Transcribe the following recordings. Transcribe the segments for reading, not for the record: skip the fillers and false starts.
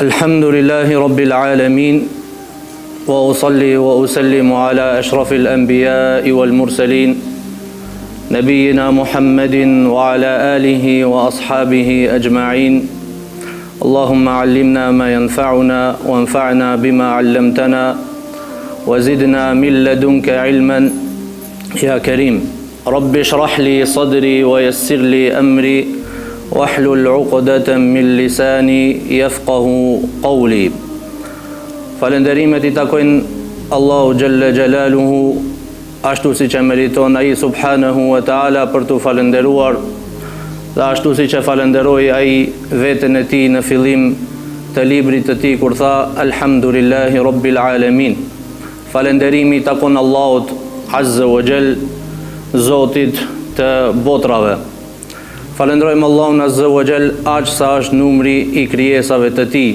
الحمد لله رب العالمين وأصلي وأسلم على أشرف الأنبياء والمرسلين نبينا محمد وعلى آله وأصحابه أجمعين اللهم علمنا ما ينفعنا وانفعنا بما علمتنا وزدنا من لدنك علما يا كريم رب اشرح لي صدري ويسر لي أمري واحلل عقدة من lisani yafqahu qawli. Falenderimet I takojnë Allahu Gjelle Gjelaluhu ashtu si që meriton ai subhanahu wa ta'ala për të falenderuar dhe ashtu si që falenderoi ai veten e tij në fillim të librit të tij kur tha Alhamdulillahi Rabbil Alamin. Falenderimi takon Allahut Azza wa Jall, Zotit të botrave. Falenderojmë Allahun Azza wa Jall aq sa është numri I krijesave të tij,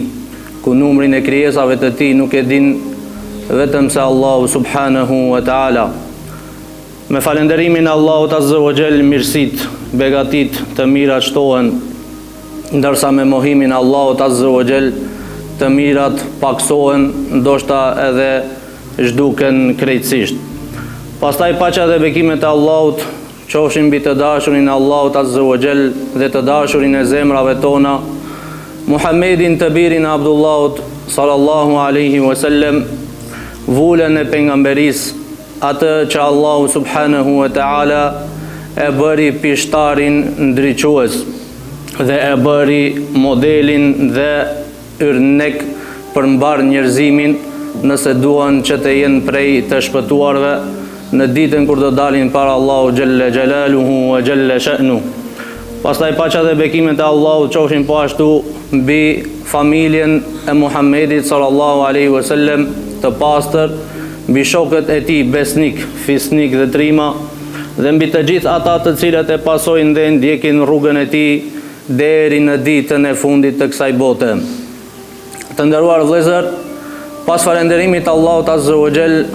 ku numrin e krijesave të tij nuk e din vetëm se Allahu subhanahu wa ta'ala. Me falenderimin e Allahut Azza wa Jall mirësit, begatit të mirat shtohen, ndërsa me mohimin e Allahut Azza wa Jall të mirat paksohen, ndoshta edhe zhduken krejtësisht. Pastaj paqja dhe bekimet e Allahut qofshin mbi të dashurin e Allahut Azza wa Jall dhe të dashurin e zemrave tona, Muhammedin të birin e Abdullahut sallallahu alaihi wasallam, vullën e pejgamberis, atë që Allahu subhanahu wa ta'ala e bëri pishtarin ndriques dhe e bëri modelin dhe yrnek për mbar njerëzimin nëse duan që të jenë prej të shpëtuarve në ditën kur do dalin para Allahu Gjelle Gjelaluhu wa Gjelle Sha'nu. Pastaj paqja dhe bekimet e Allahut qofshin po ashtu mbi familjen e Muhammedit sallallahu alaihi wasallam të pastër, mbi shokët e tij besnik, fisnik dhe trima, dhe mbi të gjithë ata të cilët e pasojnë dhe ndjekin rrugën e tij deri në ditën e fundit të kësaj bote. Të nderuar vëllezër, pas falënderimit Allahut Azza wa Jall,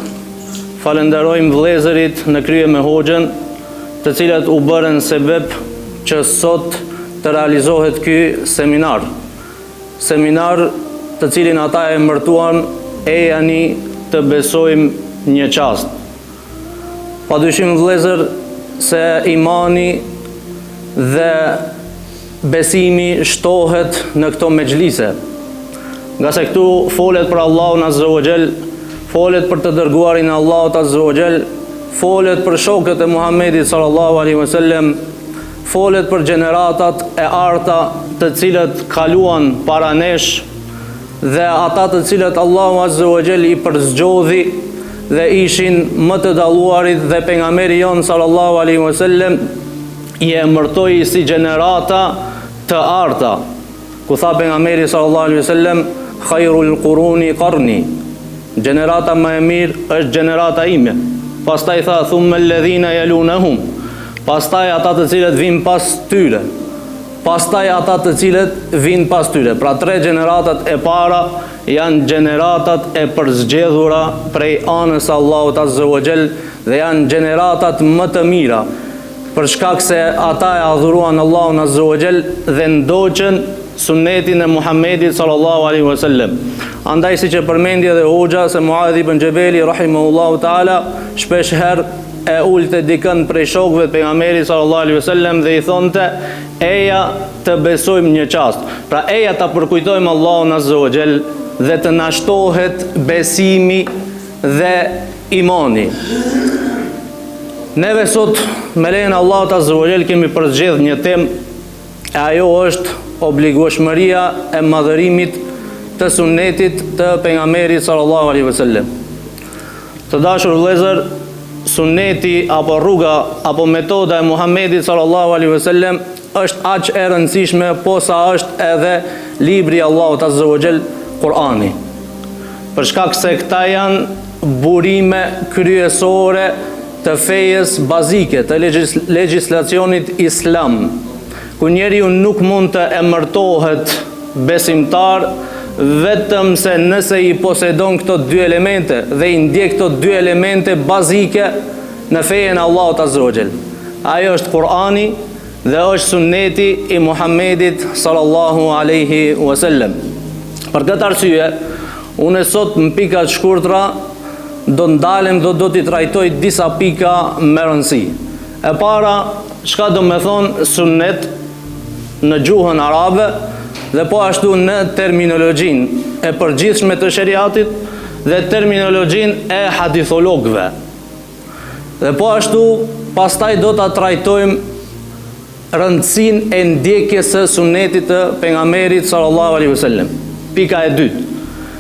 falenderojmë vëllezërit në krye me hoxhën, të cilët u bërën sebeb që sot të realizohet ky seminar. Seminar të cilin ata e emërtuan Ejani të besojmë një çast. Padyshim vëllezër se imani dhe besimi shtohet në këto mexhlise. Nga se këtu folet për Allahun Azza wa Jall, folet për të dërguarin e Allahut Azza wa Jall, folet për shokët e Muhammedit sallallahu alaihi wasallam, folet për gjeneratat e arta të cilët kaluan para nesh dhe ata të cilët Allahu Azza wa Jall I përzgjodhi dhe ishin më të dalluarit dhe pejgamberi jon sallallahu alaihi wasallam I emërtoi si gjenerata të arta, ku tha pejgamberi sallallahu alaihi wasallam khairul quruni qarni, gjenerata më e mirë është gjenerata ime. Pastaj tha thumma alladhina yalunahum, pastaj ata të cilët vinë pas tyre, pastaj ata të cilët vinë pas tyre. Pra tre gjeneratat e para janë gjeneratat e përzgjedhura prej anës Allahut Azza wa Jall dhe janë gjeneratat më të mira, për shkak se ata e adhuruan Allahun Azza wa Jall dhe ndoqën sunnetin e Muhammedit sallallahu alaihi wasallam. Andaj si që përmendje dhe hoxha se Muadh ibn Jabali rahimahullahu ta'ala shpesh herë e ulte dikën prej shokëve të pejgamberit sallallahu alaihi wasallam dhe I thonte eja të besojmë një çast. Pra eja ta përkujtojmë Allahun Azza wa Jall dhe të na shtohet besimi dhe imani. Neve sot me lejen e Allahut Azza wa Jall kemi përzgjedhur një temë, e ajo është obligueshmëria e madhërimit të sunnetit të pejgamberit sallallahu alaihi wasallam. Të dashur vëllezër, sunneti apo rruga apo metoda e Muhammedit sallallahu alaihi wasallam është aq e rëndësishme posa është edhe libri I Allahut Azza wa Jall, Kurani. Për shkak se këta janë burime kryesore të fejes bazike, të legjislacionit islam, ku njeriu nuk mund të emërtohet besimtar vetëm se nëse I posedon këto dy elemente dhe I ndjek këto dy elemente bazike në fejen e Allahut Azza wa Jall. Ajo është Kurani dhe është sunneti I Muhammedit sallallahu alaihi wasallam. Për këtë arsye, unë sot në pika të shkurtra do ndalem do t'i trajtoj disa pika me rëndësi. E para, çka do me thonë sunnet në gjuhën arabe dhe po ashtu në terminologjinë e përgjithshme të sheriatit dhe terminologjinë e hadithologëve. Dhe po ashtu pastaj do ta trajtojmë rëndësinë e ndjekjes së sunnetit të pejgamberit sallallahu alaihi wasallam. Pika e dytë.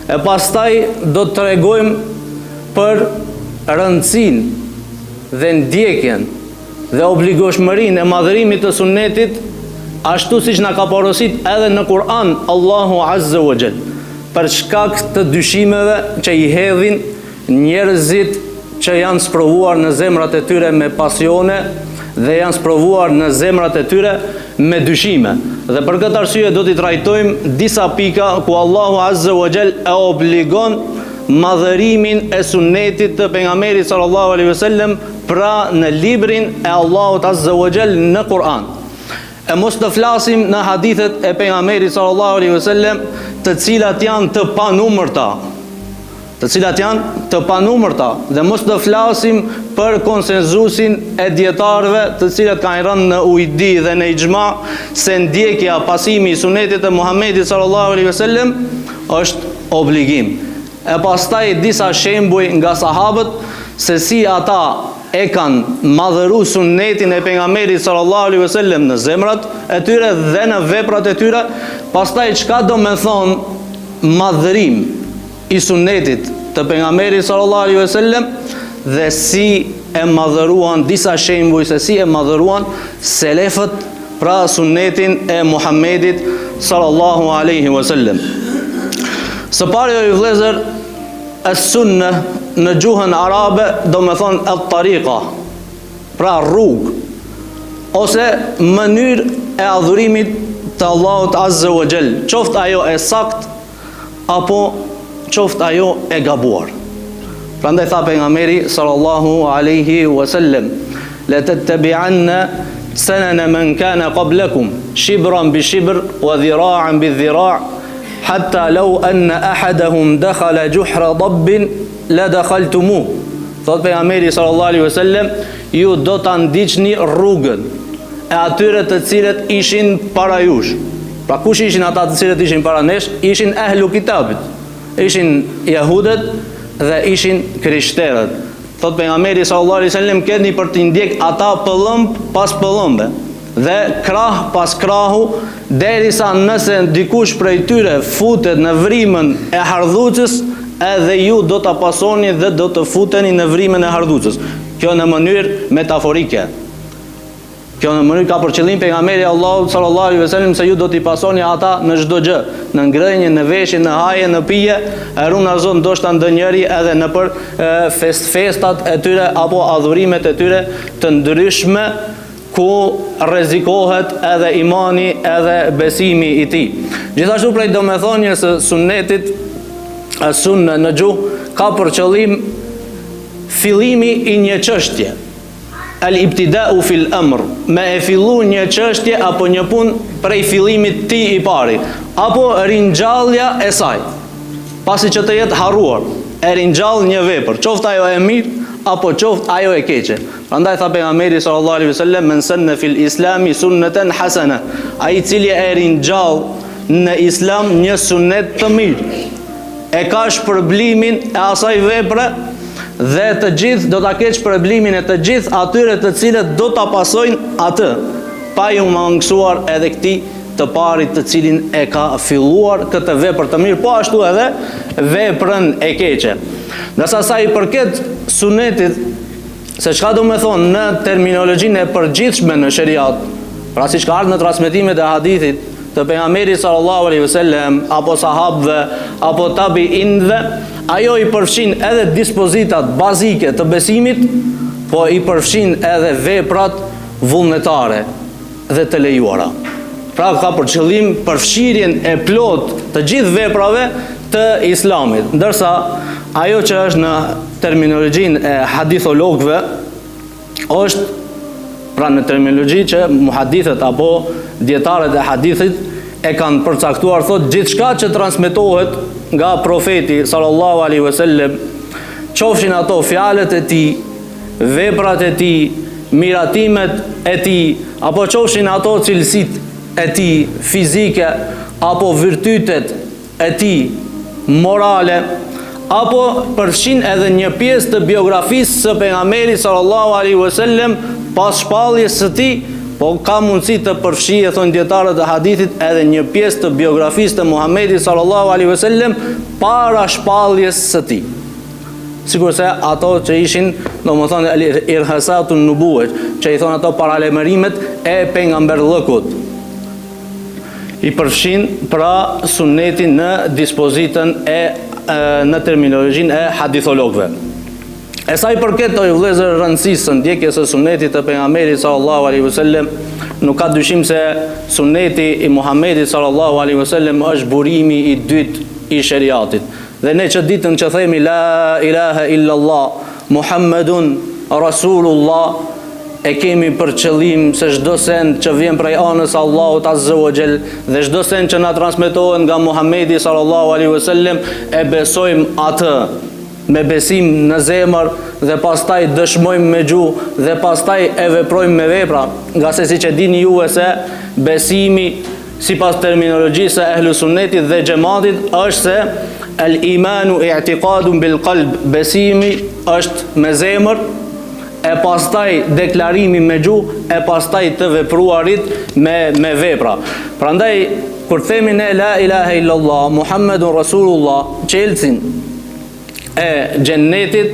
E pastaj do të tregojmë për rëndësinë dhe ndjekjen dhe obligoshmërinë e madhërimit të sunnetit, ashtu siç na ka porosit edhe në Kur'an Allahu Azza wa Jall, për shkak të dyshimeve që i hedhin njerëzit që janë sprovuar në zemrat e tyre me pasione dhe janë sprovuar në zemrat e tyre me dyshime. Dhe për këtë arsye do t'i trajtojmë disa pika ku Allahu Azza wa Jall e obligon madhërimin e sunnetit të pejgamberit sallallahu alaihi wasallam pra në librin e Allahut Azza wa Jall në Kur'an. E mos të flasim në hadithet e pejgamberit sallallahu alaihi wasallam, të cilat janë të panumërta, dhe mos të flasim për konsenzusin e dietarëve, të cilat kanë rënë në ujdi dhe në ixhma se ndjekja, pasimi i sunetit të Muhamedit sallallahu alaihi wasallam është obligim. E pastaj disa shembuj nga sahabët se si ata e kanë madhëru sunnetin e pejgamberit sallallahu alaihi wasallam në zemrat e tyre dhe në veprat e tyre. Pastaj çka do me thonë madhërim i sunnetit të pejgamberit sallallahu alaihi wasallam dhe si e madhëruan, disa shembuj se si e madhëruan selefët pra sunnetin e Muhammedit sallallahu alaihi wasallam. Së pari o ju vëllezër, as-sunna në gjuhën arabe do me thonë at-tariqa, pra rrugë ose mënyrë e adhurimit të Allahut Azza wa Jall, qoftë ajo e sakt apo qoftë ajo e gabuar. Prandaj tha pejgamberi sallallahu alaihi wasallam, la tattabi'anna sanana man kana qablakum shibran bi shibr wa dhira'an bi dhira' hatta law anna ahadahum dakhala juhra dabbin la dakhaltumu. Thot pejgamberi sallallahu alaihi wasallam, ju do ta ndiqni rrugën e atyre të cilët ishin para jush. Pra kush ishin ata të cilët ishin para nesh? Ishin ehlu kitabit, ishin jehudët dhe ishin krishterët. Thot pejgamberi sallallahu alaihi wasallam, keni për të ndjek ata pëllëmb pas pëllëmbe dhe krah pas krahu, derisa nëse dikush prej tyre futet në vrimën e hardhucës, edhe ju do të pasoni dhe do të futeni në vrimën e hardhucës. Kjo në mënyrë metaforike. Kjo në mënyrë ka për qëllim pejgamberi Allahu sallallahu alaihi wasallam se ju do t'i pasoni ata në çdo gjë, në ngrënje, në veshje, në haje, në pije, e runa zon ndoshta ndonjëri edhe në për festat e tyre apo adhurimet e tyre të ndryshme ku rrezikohet edhe imani edhe besimi i tij. Gjithashtu prej domethënies së sunnetit, sunna në gjuhë ka për qëllim fillimi i një çështje. Al-ibtida'u fil amr, me e fillu një çështje apo një punë prej fillimit ti i pari, apo ringjallja e saj, pasi që të jetë harruar, e ringjall një vepër, qoftë ajo e mirë apo qoftë ajo e keqe. Prandaj tha pejgamberi sallallahu alaihi wasallam, men sanna fil islami sunnatan hasana, ai i cili e ringjall në islam një sunnet të mirë, e ka shpërblimin e asaj vepre dhe të gjithë do ta keq shpërblimin e të gjithë atyre të cilët do ta pasojnë atë, pa ju mangësuar edhe këtij të parit të cilin e ka filluar këtë vepër të mirë, po ashtu edhe veprën e keqe. Ndërsa sa i përket sunetit, se çka do me thonë në terminologjinë e përgjithshme në sheriat, pra siç ka ardhur në transmetimet e hadithit të pejgamberit sallallahu alaihi wasallam apo sahabëve apo tabiinëve, ajo i përfshin edhe dispozitat bazike të besimit, po i përfshin edhe veprat vullnetare dhe të lejuara. Pra ka për qëllim përfshirjen e plot të gjithë veprave të islamit. Ndërsa ajo që është në terminologjinë e hadithologëve është, pra në terminologji që muhadithët apo dietarët e hadithit e kanë përcaktuar, thot gjithçka që transmetohet nga profeti sallallahu alaihi wasallam, qofshin ato fjalët e tij, veprat e tij, miratimet e tij, apo qofshin ato cilësitë e tij fizike, apo virtytet e tij morale, apo përfshin edhe një pjesë të biografisë së pejgamberit sallallahu alaihi wasallam pas shpalljes së tij, po ka mundësi të përfshijë, thonë dietarët e hadithit, edhe një pjesë të biografisë të Muhamedit sallallahu alaihi wasallam para shpalljes së tij. Sigurisht ato që ishin, domethënë irhasatun nubuwah, që i thonë ato paralajmërimet e pejgamberllëkut, i përfshin pra sunetin në dispozitën në terminologjinë e hadithologëve. E sa i përket të vëllezër rëndësisë së ndjekjes së sunetit të pejgamberit sallallahu alaihi wasallam, nuk ka dyshim se suneti i Muhamedit sallallahu alaihi wasallam është burimi i dytë i shariatit. Dhe ne që ditën që themi la ilaha illallah Muhammedun Rasulullah, e kemi për qëllim se çdo send që vjen prej anës Allahut azza wa jall dhe çdo send që na transmetohet nga Muhamedi sallallahu alaihi wasallam, e besojmë atë me besim në zemër dhe pastaj dëshmojmë me gjuhë dhe pastaj e veprojmë me vepra, nga se siç e dini juve se besimi sipas terminologjisë e ehlu sunnetit dhe xhamatit është se el imanu i'tiqadun bil qalb, besimi është me zemër, e pastaj deklarimi me gjuhë, e pastaj të vepruarit me vepra. Prandaj kur themi ne la ilaha illallah Muhammedun Rasulullah, çelësin e xhennetit,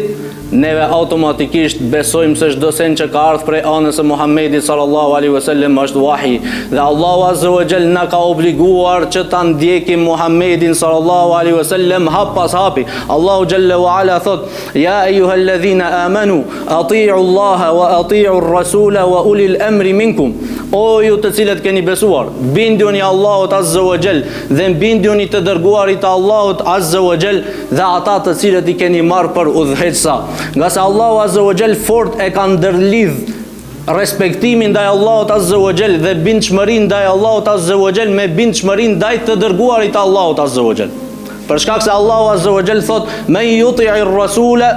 neve automatikisht besojmë se çdo sen që ka ardhur prej anës së Muhamedit sallallahu alaihi wasallam është wahi, dhe Allahu azza wa jall na ka obliguar që ta ndjekim Muhamedin sallallahu alaihi wasallam hap pas hapi. Allahu jalla wa ala thot: ya ayyuhalladhina amanu ati'u Allaha wa ati'u ar-rasula wa ulil amri minkum. O ju të cilët keni besuar, binduni Allahut azza wa jall dhe binduni të dërguarit të Allahut azza wa jall dhe ata të cilët i keni marrë për udhëheqësa. Nga se Allahu azza wa jall fort e ka ndërlidh respektimin ndaj Allahut azza wa jall dhe bindshmërinë ndaj Allahut azza wa jall me bindshmërinë ndaj të dërguarit të Allahut azza wa jall. Për shkak se Allahu azza wa jall thot: "Men yuti'ir rasula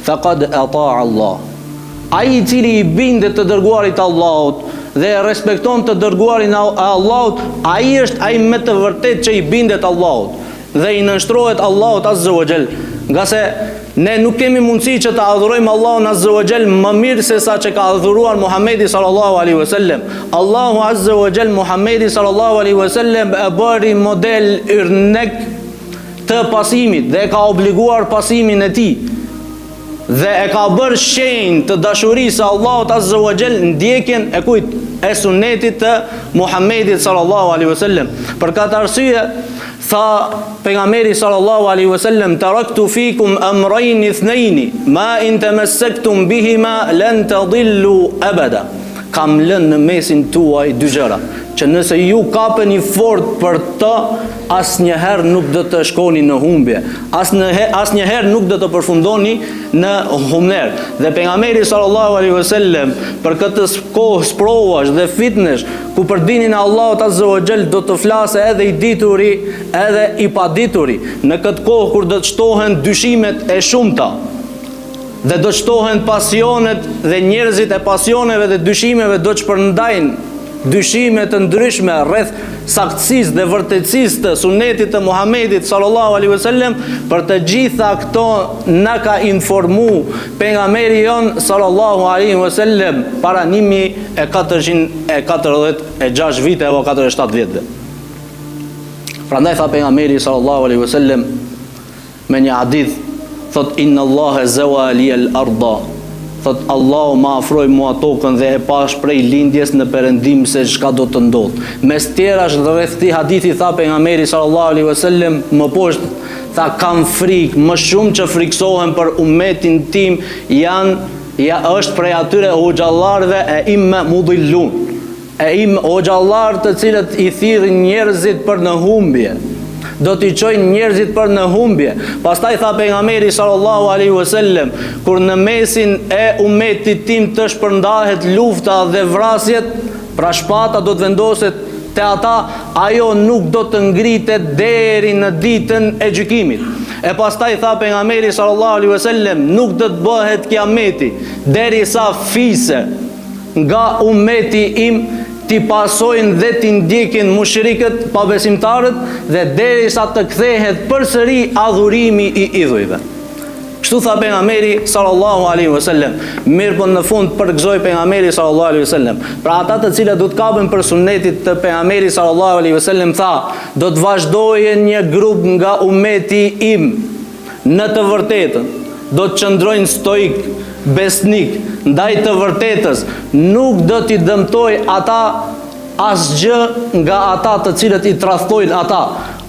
faqad ata'a Allah." Ai i cili i bindet të dërguarit të Allahut dhe respekton të dërguarin e Allahut, ai është ai me të vërtet që i bindet Allahut dhe i nënshtrohet Allahut azza wa jall. Nga se ne nuk kemi mundësi që të adhurojmë Allahun azza wa jall më mirë se sa që ka adhuruar Muhamedi sallallahu alaihi wasallam. Allahu azza wa jall Muhamedi sallallahu alaihi wasallam e bëri model yrnek të pasimit dhe ka obliguar pasimin e tij dhe e ka bërë shenjë të dashurisë Allahut azza wa jall ndjekjen e kujt? E sunetit të Muhamedit sallallahu alaihi wasallam. Për këtë arsye tha pejgamberi sallallahu alaihi wasallam: taraktu fikum amrayn ithnayn ma in tamassaktum bihima lan tadillu abada. Kam lënë në mesin tuaj dy gjëra që nëse ju kapeni fort për të, asnjëherë nuk do të shkoni në humbje, asnjëherë nuk do të përfundoni në humner. Dhe pejgamberi sallallahu alaihi wasallam për këtë kohë provash dhe fitnesh ku për dinin e Allahut azza wa jall do të flasë edhe i dituri edhe i padituri, në këtë kohë kur do të shtohen dyshimet e shumta dhe do të shtohen pasionet dhe njerëzit e pasioneve dhe dyshimeve do të shpërndajnë dyshime të ndryshme rreth saktësisë dhe vërtetësisë të sunetit të Muhamedit sallallahu alaihi wasallam. Për të gjitha këto na ka informu pejgamberi jon sallallahu alaihi wasallam para 1446 vite apo 47 vite. Prandaj tha pejgamberi sallallahu alaihi wasallam me një hadith, thot: inna Allaha zawali al-arda, thot Allahu ma afroi mua tokën dhe e pa shprej lindjes në perëndim se çka do të ndodh. Mes tjerash rreth këtij hadithi tha pejgamberi sallallahu alaihi wasallam më poshtë, tha: kam frikë më shumë që friksohem për ummetin tim, është prej atyre hoxhallarëve e imme mudillun, hoxhallar të cilët i thirrin njerëzit për në humbje, do t'i çojnë njerëzit për në humbje. Pastaj tha pejgamberi sallallahu alaihi wasallam: kur në mesin e ummetit tim të shpërndahet lufta dhe vrasjet, pra shpata do të vendoset te ata, ajo nuk do të ngritet deri në ditën e gjykimit. E pastaj tha pejgamberi sallallahu alaihi wasallam, nuk do të bëhet kiameti derisa fise nga ummeti im ti pasojnë dhe ti ndjekin mushrikët, pabesimtarët, dhe derisa të kthehet përsëri adhurimi i idhujve. Kështu tha pejgamberi sallallahu alaihi wasallam. Mirë, po në fund përgëzoi pejgamberi sallallahu alaihi wasallam. Pra ata të cilët do të kapen për sunetit të pejgamberit sallallahu alaihi wasallam, tha, do të vazhdojë një grup nga ummeti im në të vërtetën, do të qëndrojnë stoik, besnik ndaj të vërtetës, nuk do t'i dëmtoj ata asgjë nga ata të cilët i tradhtojnë ata,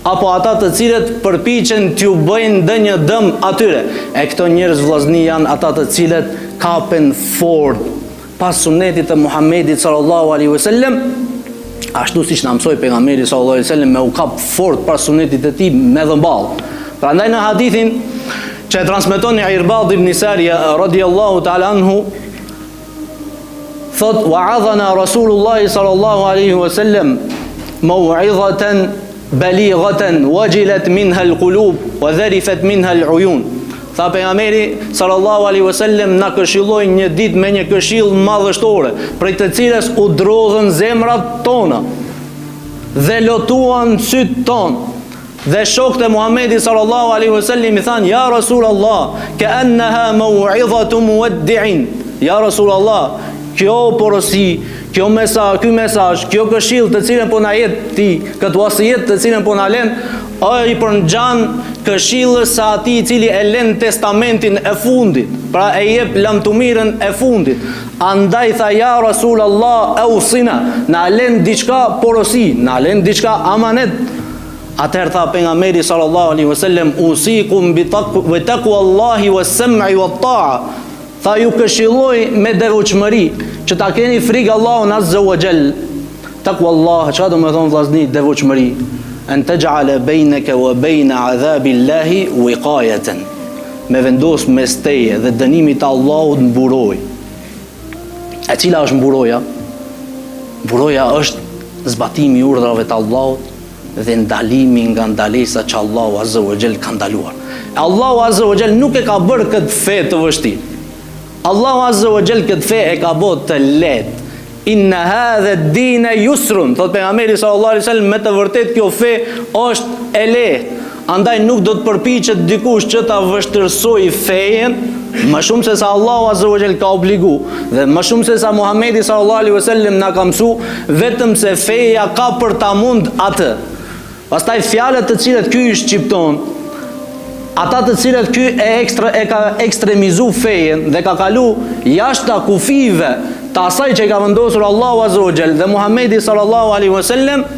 apo ata të cilët përpiqen t'ju bëjnë ndonjë dëm atyre. E këto njerëz vllazni janë ata të cilët kapen fort pas sunetit të Muhamedit sallallahu alaihi wasallam, ashtu siç na mësoi pejgamberi sallallahu alaihi wasallam me u kap fort pas sunetit të tij me dhëmball. Prandaj në hadithin që e transmeton Irbad ibn Sariya radiyallahu ta'ala anhu, thot, wa'adhana Rasulullah sallallahu alaihi wasallam maw'izatan balighatan wajilat minha alqulub wa dharifat minha aluyun. Tha pejgamberi sallallahu alaihi wasallam na këshilloi një ditë me një këshill madhështore, prej të cilës u drodhën zemrat tona dhe lotuan syt ton. Dhe shokët e Muhamedit sallallahu alaihi wasallam i thanë, ja Rasulullah, ka'annaha maw'izatu muwaddi'in. Ja Rasulullah, kjo porosi, ky mesazh, kjo këshill të cilën po na jep ti, këtë wasijet të cilën po na lën, ai përngjan këshillës së atij i cili e lën testamentin e fundit, pra e jep lamtumirën e fundit. Andaj tha, ja Rasulullah, ausina, na lën diçka porosi, na lën diçka amanet. Atëherë tha pejgamberi sallallahu alaihi wasallam, usikum bi taqwallahi was-sam'i wat-ta'a. Tha, ju këshilloj me devotshmëri që ta keni frikë Allahun azza wa jall. Taqwallah, çfarë do të thonë vllazni devotshmëri? An taj'ala bainaka wa baina 'adhabillahi wiqayatan. Me vendos mes teje dhe dënimit të Allahut mburoj. E cila është mburoja? Mburoja është zbatimi i urdhrave të Allahut dhe ndalimi nga ndalesa që Allahu azza wa jall ka ndaluar. Allahu azza wa jall nuk e ka bërë këtë fe të vështirë. Allahu azza wa jall këtë fe e ka bërë të lehtë. Inna hadha ad-din yusrun. Thot pejgamberi sallallahu alaihi wasallam, me të vërtetë kjo fe është e lehtë. Andaj nuk do të përpiqet dikush që ta vështirësojë fejen më shumë se sa Allahu azza wa jall ka obligu, dhe më shumë se sa Muhamedi sallallahu alaihi wasallam na ka mësu, vetëm se feja ka për ta mund atë. Pastaj fjalët të cilët ky i shqipton, ata të cilët ky e ka ekstremizu fejen dhe ka kalu jashtë kufive të asaj që i ka vendosur Allahu azza wa jall dhe Muhamedi sallallahu alaihi wasallam,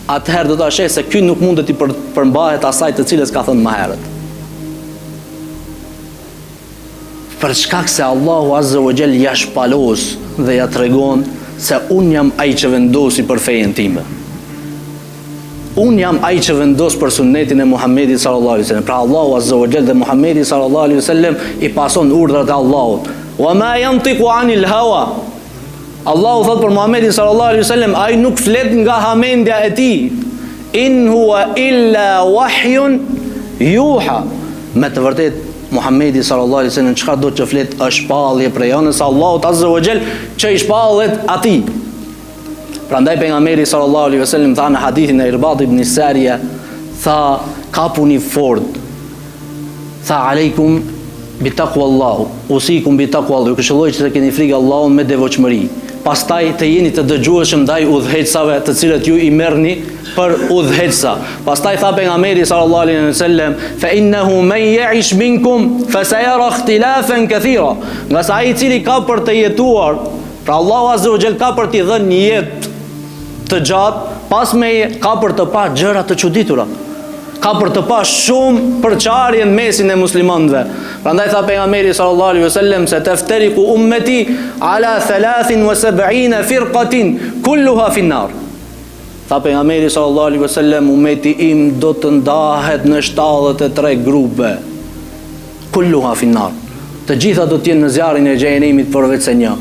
atëherë do ta sheh se ky nuk mund të i përmbahet asaj të cilës ka thënë më herët. Për shkak se Allahu azza wa jall ja shpalos dhe ja tregon se unë jam ai që vendosi për fejen time. Unë jam ai që vendos për sunnetin e Muhamedit sallallahu alaihi wasallam. Pra Allahu azza wa jall dhe Muhamedi sallallahu alaihi wasallam i pason urdhrat e Allahut. Wa ma yantiqu anil hawa. Allahu thot për Muhamedit sallallahu alaihi wasallam, ai nuk flet nga hamendja e tij. In huwa illa wahyun yuha. Me të vërtetë Muhamedi sallallahu alaihi wasallam çka do të flet është shpallje prej anës Allahut azza wa jall që i shpallet atij. Prandaj pejgamberi sallallahu alaihi wasallam tha në hadithin e Irbad ibn Sariya, tha, kapuni fort. Tha, aleikum bi taqwallah, usikum bi taqwallah, ju këshilloj që të keni frikë Allahun me devotshmëri. Pastaj të jeni të dëgjueshëm ndaj udhëheqësave të cilët ju i merrni për udhëheqësa. Pastaj tha pejgamberi sallallahu alaihi wasallam, fa innahu man ya'ish minkum fa sayara ikhtilafan kathira. Nga sa ai i cili ka për të jetuar, pra Allahu azza wa jall ka për t'i dhënë një jetë të gjatë, pas me ka për të pa gjëra të çuditura, ka për të pa shumë përçarje në mesin e muslimanëve. Prandaj tha pejgamberi sallallahu alaihi wasallam, se taftariqu ummati ala 73 firqatin kulluha fi an-nar. Tha pejgamberi sallallahu alaihi wasallam, ummeti im do të ndahet në 73 grupe. Kulluha fi an-nar. Të gjitha do të jenë në zjarrin e xhenemit përveç se një.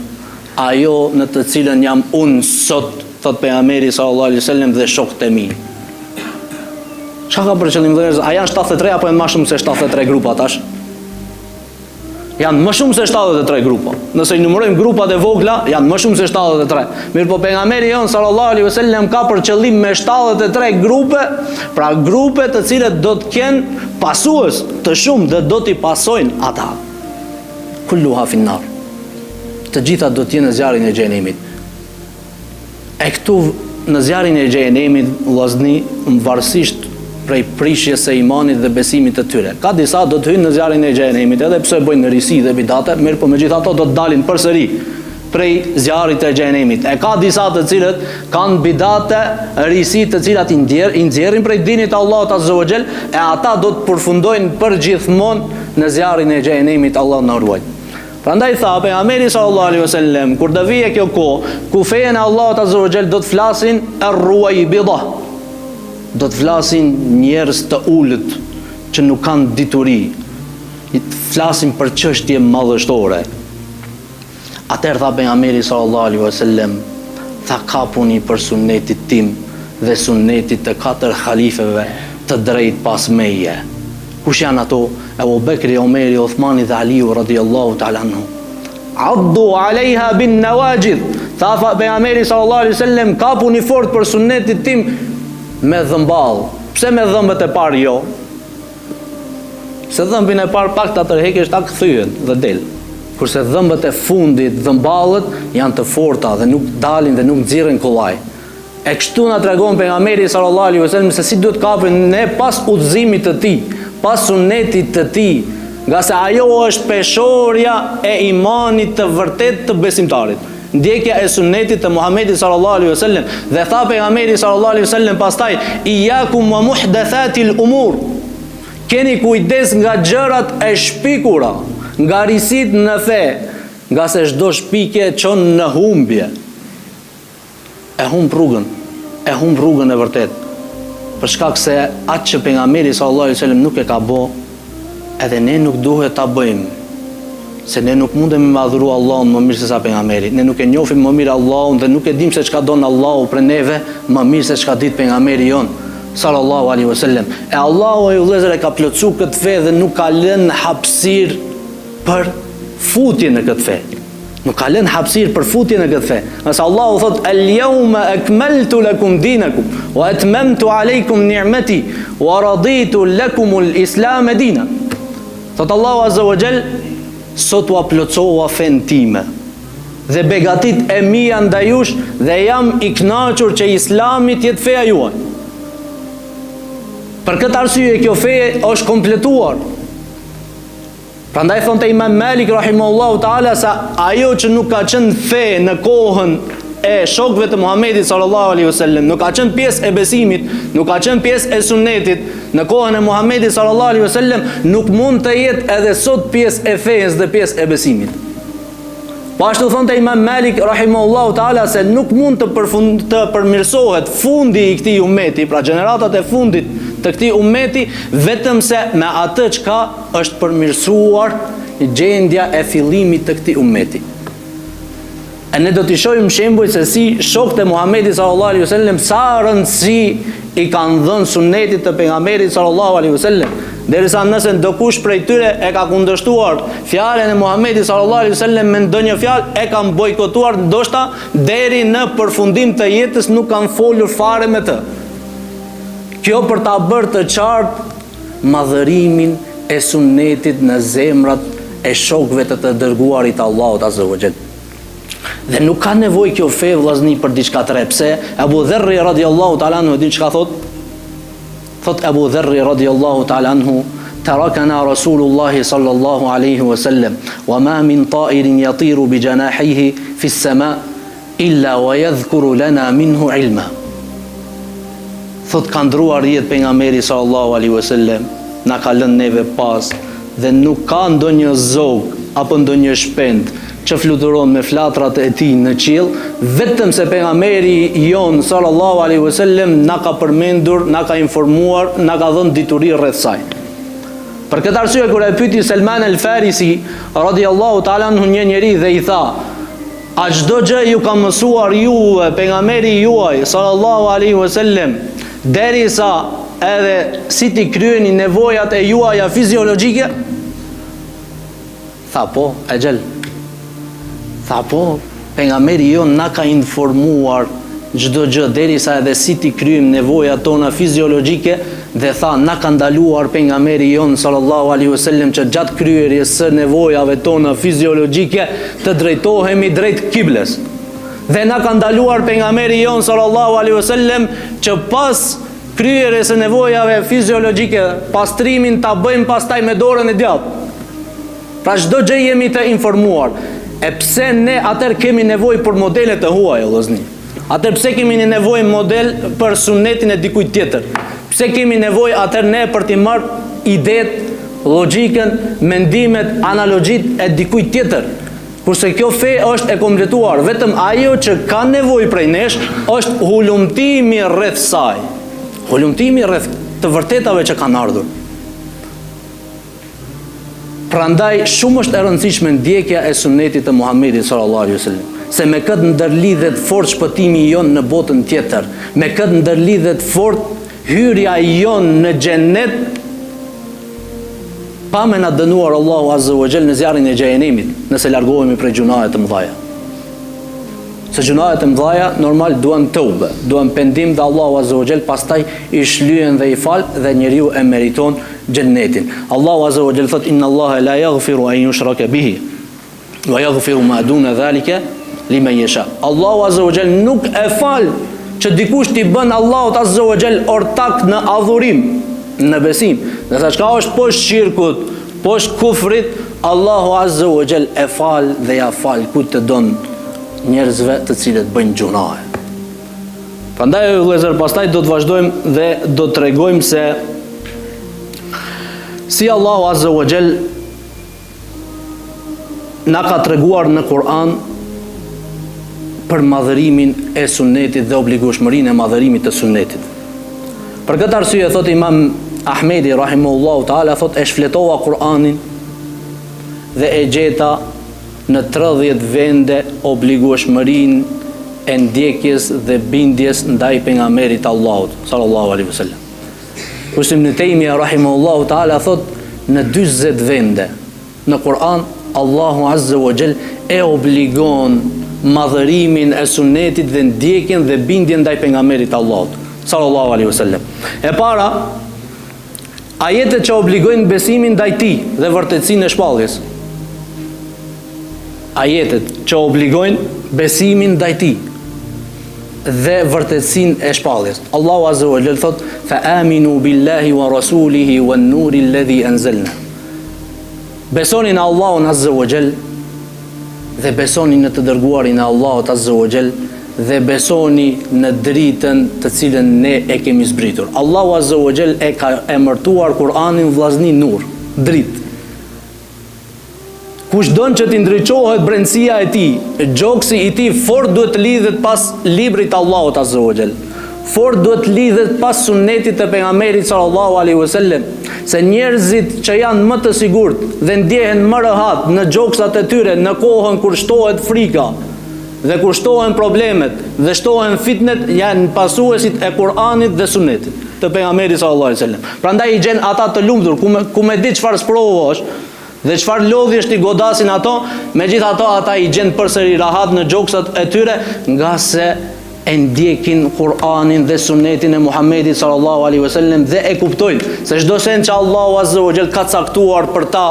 Ajo në të cilën jam unë sot, thot pejgamberi sallallahu alaihi wasallam, dhe shokët e mi. Çka ka për qëllim vëllezër? A janë 73 apo janë më shumë se 73 grupa tash? Janë më shumë se 73 grupa. Nëse i numërojmë grupat e vogla, janë më shumë se 73. Mirë po pejgamberi jon sallallahu alaihi wasallam ka për qëllim me 73 grupe, pra grupe të cilët do të kenë pasues të shumë dhe do t'i pasojnë ata. Kulluha finnar. Të gjitha do t'jenë në zjarrin e xhenemit. E këtu në zjarrin e xhenemit vllazni varësisht prej prishjes së imanit dhe besimit të tyre. Ka disa do të hyjnë në zjarrin e xhenemit, edhe pse bëjnë risi dhe bidate, mirë po megjithatë do të dalin përsëri prej zjarrit të xhenemit. E ka disa të cilët kanë bidate, risi të cilat i nxjerrin prej dinit të Allahut azza wa xal, e ata do të përfundojnë përgjithmonë në zjarrin e xhenemit, Allah na ruaj. Prandaj tha pejgamberi sallallahu alaihi wasallam, kur do vijë kjo kohë ku fejen e Allahut azza wa xal do të flasin ar-ruwaybida, do të flasin njerëz të ulët që nuk kanë dituri, i të flasin për çështje madhështore. Atëherë tha pejgamberi sallallahu alaihi wasallam, tha kapuni për sunetit tim dhe sunetit të 4 halifeve të drejt pas meje. Kush janë ato? Ebu Bekri, Omeri, Uthmani dhe Aliu radhiyallahu ta'ala anhu. Addu alejha bin nawajid. Tha pejgamberi sallallahu alaihi wasallam, kapuni fort për sunetit tim me dhëmball. Pse me dhëmbët e parë jo? Se dhëmbin e parë pak ta tërheqësh, ta kthyen dhe del. Kurse dhëmbët e fundit, dhëmballët janë të forta dhe nuk dalin dhe nuk nxirren kollaj. E kështu na tregon pejgamberi sallallahu alaihi wasallam se si duhet kapim ne pas udhëzimit të tij, pas sunetit të tij, nga se ajo është peshorja e imanit të vërtet të besimtarit. Ndjekja e sunetit të Muhamedit sallallahu alaihi wasallam. Dhe tha pejgamberi sallallahu alaihi wasallam pastaj, iyakum wa muhdathatil umur. Keni kujdes nga gjërat e shpikura, nga risit në fe, nga se çdo shpikje çon në humbje. E humb rrugën e vërtet. Për shkak se atë që pejgamberi sallallahu alaihi wasallam nuk e ka bë, edhe ne nuk duhet ta bëjmë. Se ne nuk mundemi me adhuru Allahun më mirë se sa pejgamberi. Ne nuk e njohim më mirë Allahun dhe nuk e dim se çka don Allahu për neve më mirë se çka dit pejgamberi jon sallallahu alaihi wasallam. E Allahu ai vëllezër e ka plotsuar këtë fe dhe nuk ka lënë hapësirë për futje në këtë fe. Nuk ka lënë hapësirë për futje në këtë fe. Nëse Allahu thot al-yawma akmaltu lakum dinakum wa atmamtu alaykum ni'mati wa raditu lakum al-islam dinan. Thot Allahu azza wa jall, sot u plotësova fen time dhe begatit e mia ndaj jush dhe jam i kënaqur që Islami të jetë feja juaj. Për këtë arsye kjo fe është kompletuar. Prandaj thonte Imam Malik rahimahullahu taala se ajo që nuk ka qenë fe në kohën e shokëve të Muhamedit sallallahu alaihi wasallam, nuk ka qenë pjesë e besimit, nuk ka qenë pjesë e sunetit në kohën e Muhamedit sallallahu alaihi wasallam, nuk mund të jetë edhe sot pjesë e fesë dhe pjesë e besimit. Po ashtu thonte Imam Malik rahimahullahu taala se nuk mund të përmirësohet fundi i këtij ummeti, pra gjeneratat e fundit të këtij ummeti, vetëm se me atë çka është përmirësuar gjendja e fillimit të këtij ummeti. E ne do t'i shohim shembuj se si shokët e Muhamedit sallallahu alaihi wasallam sa rëndësi i kanë dhënë sunetit të pejgamberit sallallahu alaihi wasallam, derisa nëse ndokush prej tyre e ka kundërshtuar fjalën e Muhamedit sallallahu alaihi wasallam me ndonjë fjalë, e kanë bojkotuar, ndoshta deri në përfundim të jetës nuk kanë folur fare me të. Kjo për ta bërë të qartë madhërimin e sunetit në zemrat e shokëve të dërguarit Allahut azza wa jall. Dhe nuk ka nevojë kjo fe vllazni për diçka të re. Pse Abu Dharri radhiyallahu ta'ala anhu din çka thot? Thot Abu Dharri radhiyallahu ta'ala anhu, tarakana Rasulullah sallallahu alaihi wasallam, wa ma min ta'irin yatiru bi janahihi fi as-sama' illa wa yadhkuru lana minhu ilma. Thot ka ndruar jetë pejgamberi sallallahu alaihi wasallam, na ka lënë neve pas dhe nuk ka ndonjë zog apo ndonjë shpend që fluturon me flatrat e tij në qiell, vetëm se pejgamberi jon sallallahu alaihi wasallam na ka përmendur, na ka informuar, na ka dhënë dituri rreth saj. Për këtë arsye kur e pyeti Salman al-Farisi radhiyallahu ta'ala anhu një njeri dhe i tha: A çdo gjë ju ka mësuar juve pejgamberi juaj sallallahu alaihi wasallam, derisa edhe si ti kryeni nevojat e juaja fiziologjike? Tha po, e gjel. Tha po, pejgamberi jon na ka informuar çdo gjë derisa edhe si ti kryejm nevojat tona fiziologjike, dhe tha na ka ndaluar pejgamberi jon sallallahu alaihi wasallam që gjatë kryerjes së nevojave tona fiziologjike të drejtohemi drejt kibles. Dhe na ka ndaluar pejgamberi jon sallallahu alaihi wasallam që pas kryerjes së nevojave fiziologjike, pastrimin ta bëjmë pastaj me dorën e djathtë. Pra çdo gjë jemi të informuar. E pse ne atëherë kemi nevojë për modele të huaja, vëllezër? Atëherë pse kemi një nevojë model për sunetin e dikujt tjetër? Pse kemi nevojë atëherë ne për të marrë idetë, logjikën, mendimet, analogjit e dikujt tjetër? Kurse kjo fe është e kompletuar, vetëm ajo që ka nevojë prej nesh është hulumtimi rreth saj. Hulumtimi rreth të vërtetave që kanë ardhur. Prandaj shumë është e rëndësishme ndjekja e sunetit të Muhamedit sallallahu alaihi wasallam. Se me këtë ndërlidhet fort shpëtimi jon në botën tjetër. Me këtë ndërlidhet fort hyrja jon në xhenet, pa me na dënuar Allahu azza wa jall në zjarrin e xhenemit, nëse largohemi prej gjunahet të mëdha. Se gjunahet të mëdha normal duan tauba, duan pendim dhe Allahu azza wa jall pastaj i shlyen dhe i fal dhe njeriu e meriton xhenetin. Allahu azza wa jall thot inna Allaha la yaghfiru an yushraka bihi wa yaghfiru ma duna dhalika liman yasha. Allahu azza wa jall nuk e fal që dikush t'i bën Allahut azza wa jall ortak në adhurim, në besim. Dhe sa çka është poshtë shirkut, poshtë kufrit, Allahu azza wa jall e fal dhe ja fal ku të don njerëzve të cilët bëjnë gjunahe. Prandaj vëllezër, pastaj do të vazhdojmë dhe do të tregojmë se si Allahu azza wa jall na ka treguar në Kur'an për madhërimin e sunnetit dhe obligueshmërinë e madhërimit të sunnetit. Për këtë arsye thot Imam Ahmedi rahimahullahu taala, thot e shfletova Kur'anin dhe e gjeta në 30 vende obligueshmërinë e ndjekjes dhe bindjes ndaj pejgamberit Allahut sallallahu alaihi wasallam. Ibn Taymija rahimahullahu taala thot në 40 vende në Kur'an Allahu azza wa jall e obligon madhërimin e sunnetit dhe ndjekjen dhe bindjen ndaj pejgamberit Allahut sallallahu alaihi wasallam. E para, ajetet që obligojnë besimin ndaj tij dhe vërtetësinë e shpalljes. Ajetet që obligojnë besimin ndaj tij dhe vërtetësinë e shpalljes. Allahu azza wa jall thot fa aminu billahi wa rasulihi wan nuri alladhi anzalna. Besoni në Allahun azza wa jall dhe besoni në të dërguarin e Allahut azza wa jall dhe besoni në dritën të cilën ne e kemi zbritur. Allahu azza wa jall e ka emërtuar Kur'anin vllazni nur, dritë. Kush don që t'i ndriçohet brendësia e tij, gjoksi i tij fort duhet të lidhet pas librit të Allahut azza wa jall. Fort duhet të lidhet pas sunnetit të pejgamberit sallallahu alaihi wasallam, se njerëzit që janë më të sigurt dhe ndjehen më rehat në gjoksat e tyre në kohën kur shtohet frika dhe kur shtohen problemet dhe shtohen fitnet, janë pasuesit e Kur'anit dhe sunnetit të pejgamberit sallallahu alaihi wasallam. Prandaj i gjen ata të lumtur ku me di çfarë sprovosh dhe çfarë lodhjesh ti godasin ato, megjithatë ata i gjen përsëri rahat në gjoksat e tyre, nga se e ndjekin Kur'anin dhe sunnetin e Muhamedit sallallahu alaihi wasallam dhe e kuptojnë se çdo send që Allahu azza wa jall ka caktuar për ta,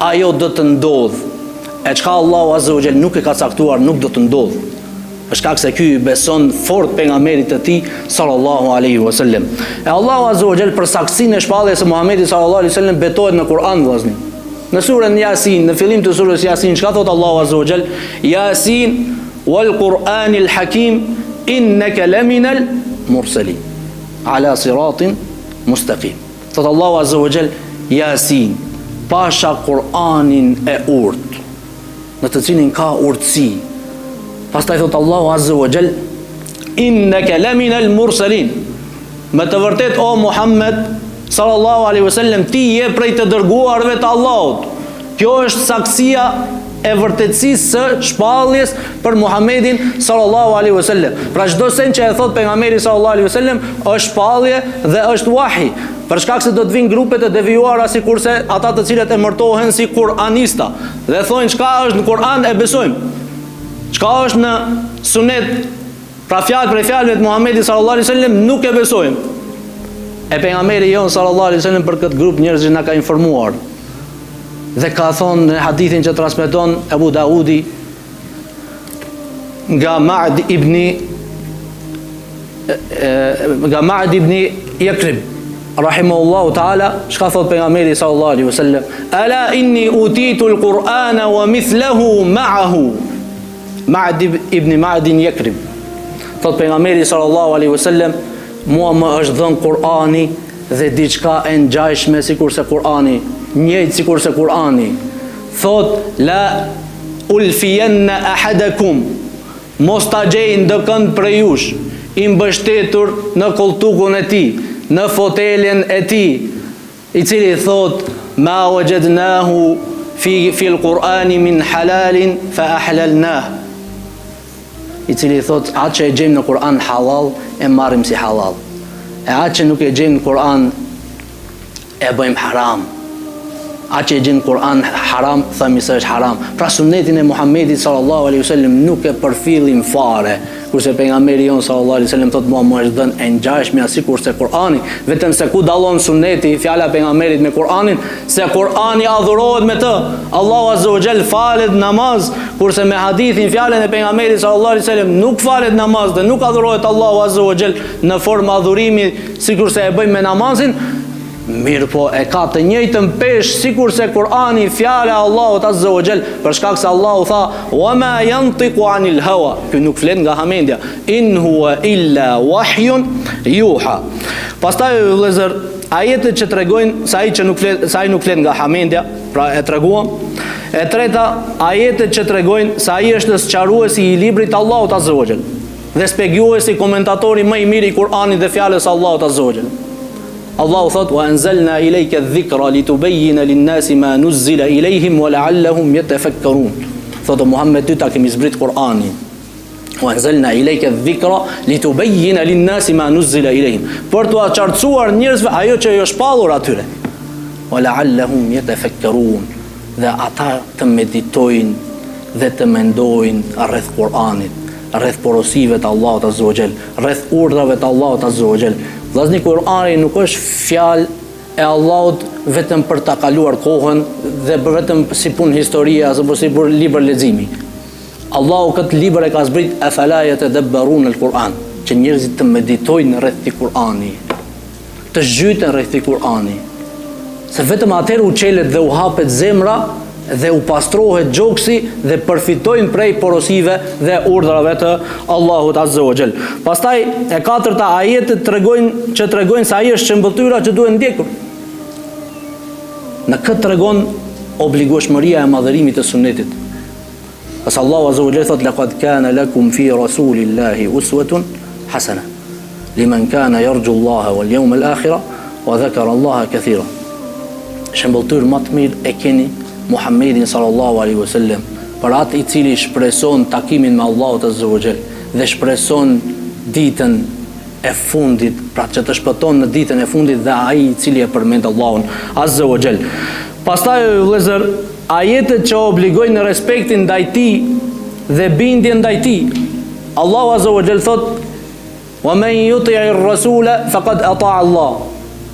ajo do të ndodh. E çka Allahu azza wa jall nuk e ka caktuar, nuk do të ndodh. Për shkak se ky beson fort pejgamberit të tij sallallahu alaihi wasallam. E Allahu azza wa jall për saktësinë e shpalljes së Muhamedit sallallahu alaihi wasallam betohet në Kur'an vëllazni. Në surën Yasin, në fillim të surës Yasin, çka thot Allahu azza wa jall? Yasin wal Qur'anil Hakim innaka laminal mursalin ala siratin mustaqim. Thot Allahu azza wa jall Yasin, pasha Kur'anin e urt, në të cilin ka urtësi. Pastaj thot Allahu azza wa jall innaka laminal mursalin. Me të vërtet o Muhammed sallallahu alaihi wasallam, ti je prej të dërguarve të Allahut. Kjo është saksia e vërtetësisë së shpalljes për Muhammedin sallallahu alaihi wasallam. Pra çdo sen që e thot pejgamberi sallallahu alaihi wasallam është shpallje dhe është wahi. Për shkak se do të vinë grupe të devijuara sikurse ata të cilët emërtohen si kuranista dhe thonë çka është në Kur'an e besojmë. Çka është në Sunet, pra fjalë për fjalëve të Muhammedit sallallahu alaihi wasallam nuk e besojmë. E pejgamberi jon sallallahu alaihi wasallam për këtë grup njerëzish na ka informuar. Dhe ka thonë në hadithin që transmeton Abu Daudi nga Ma'd ibn Yakrib rahimahullahu ta'ala, çka thot pejgamberi sallallahu alaihi wasallam: "Ala inni utitu al-Qur'ana wa mithluhu ma'ahu." Ma'd ibn Yakrib thot pejgamberi sallallahu alaihi wasallam: "Mua më është dhënë Kur'ani dhe diçka e ngjashme sikurse Kur'ani, njëjtë sikurse Kur'ani." Thot: "La ulfiyanna ahadakum." Mos ta gjej ndëkënd për jush i mbështetur në koltukun e tij, në fotelin e tij, i cili thot: "Ma wajadnahu fi al-Qur'ani min halalin fa ahlalnah." I cili thot: "Atë që e gjejmë në Kur'an halal e marrim si halal. E atë që nuk e gjejmë në Kur'an e bëjmë haram. Atë që e gjejmë në Kur'an haram, themi se është haram." Pra sunetin e Muhammedit sallallahu alaihi wasallam nuk e përfillim fare. Kurse pejgamberi jon sallallahu alaihi wasallam thot: "Mua më është dhënë e ngjashme sikurse Kur'ani." Vetëm se ku dallon suneti, fjala e pejgamberit me Kur'anin, se Kur'ani adhurohet me të. Allahu azza wa jall falet namaz, kurse me hadithin fjalën e pejgamberit sallallahu alaihi wasallam nuk falet namaz dhe nuk adhurohet Allahu azza wa jall në formë adhurimi sikurse e bëjmë me namazin. Mirë po, e ka të njëjtën peshë sikurse Kur'ani, fjala e Allahut azza wa jall, për shkak se Allahu tha: "Wa ma yantiqu anil hawa." Ky nuk flet nga hamendja. "In huwa illa wahyun yuha." Pastaj vëllezër, ajetet që tregojnë se ai nuk flet nga hamendja, pra e treguam. E treta, ajetet që tregojnë se ai është sqaruesi i librit të Allahut azza wa jall dhe shpjeguesi, komentatori më i mirë i Kur'anit dhe fjalës së Allahut azza wa jall. Allahu thot: "Wa anzalna ilayka adh-dhikra litubayyana lin-nasi ma nuzzila ilayhim wa la'allahum yatafakkarun." Thot Muhammed, ty ta kemi zbrit Kur'anin. "Wa anzalna ilayka adh-dhikra litubayyana lin-nasi ma nuzzila ilayhim." Për t'u qartësuar njerëzve ajo që jo shpallur atyre. "Wa la'allahum yatafakkarun." Dhe ata të meditojnë dhe të mendojnë rreth Kur'anit, rreth porosive të Allahut azza wa jall, rreth urdhrave të Allahut azza wa jall. Vllazni, Kur'ani nuk është fjalë e Allahut vetëm për ta kaluar kohën dhe vetëm si punë historie apo si për libër leximi. Allahu këtë libër e ka zbrit afala yatadabbarun al-Qur'an, që njerëzit të meditojnë rreth i Kur'ani, të zhyten rreth i Kur'ani. Se vetëm atëherë u çelet dhe u hapet zemra dhe u pastrohet gjoksi dhe përfitojnë prej porosive dhe urdhrave të Allahut azza wa jall. Pastaj e katërta, ajetet tregojnë se ai është shëmbëtyra që duhet ndjekur. Në këtë tregon obligueshmëria e madhërimit të sunetit. Pas Allahu azza wa jall thot: "Laqad kana lakum fi rasulillahi uswatun hasana liman kana yarju Allaha wal yawmal akhir wa dhakara Allaha katira." Shëmbëtyr më të mirë e keni Muhammedin sallallahu alaihi wasallam, për atë i cili shpreson takimin me Allahut azza wa jall dhe shpreson ditën e fundit, pra që të shpëton në ditën e fundit, dhe ai i cili e përmend Allahun azza wa jall. Pastaj vëllezër, ajetet që obligojnë në respektin ndaj tij dhe bindjen ndaj tij. Allahu azza wa jall thot: "Wa man yuti'ir rasula faqad ata'a Allah."